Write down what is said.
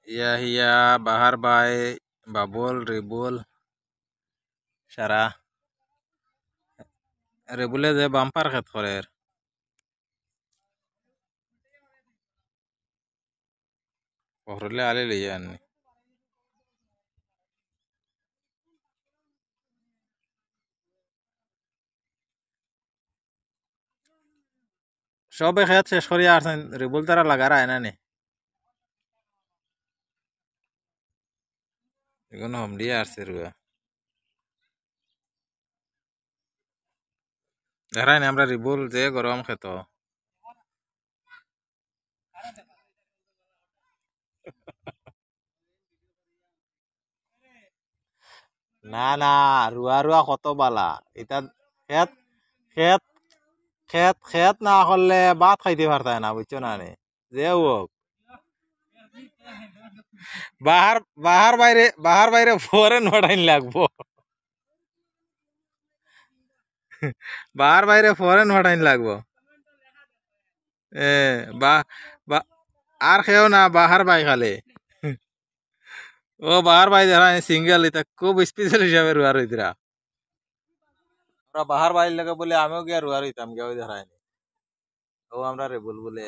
ইয়াহিয়া বাহার ভাই বাবুল রিবুল সারা রিবুলে যে বাম্পার খেত করে পহরলে আলে লইয়া আননি সবে খেত শেষ করিয়া আসছেন রিবুল তারা লাগার আয় না নি এখন হম দিয়ে আসছে রুয়া দেখাই না আমরা রিবুল যে গরম খেত না না রুয়া রুয়া কত বালা এটা খেত খেত খেত না করলে ভাত খাইতে পারতায় না বুঝছো না রে যে হোক বাহার বাহার বাইরে ফরেন পাঠাইন লাগবো বাহার বাইরে ফরেন পাঠাইন লাগবো এ বা বা আর খেও না বাহার বাই খালে ও বাহার বাই দেখা সিঙ্গেল এটা খুব স্পেশাল হিসাবে রুয়ার হইতরা আমরা বাহার বাইর লাগে বলে আমিও গিয়া রুয়ার হইতাম গিয়া দেখায়নি ও আমরা রেবুল বলে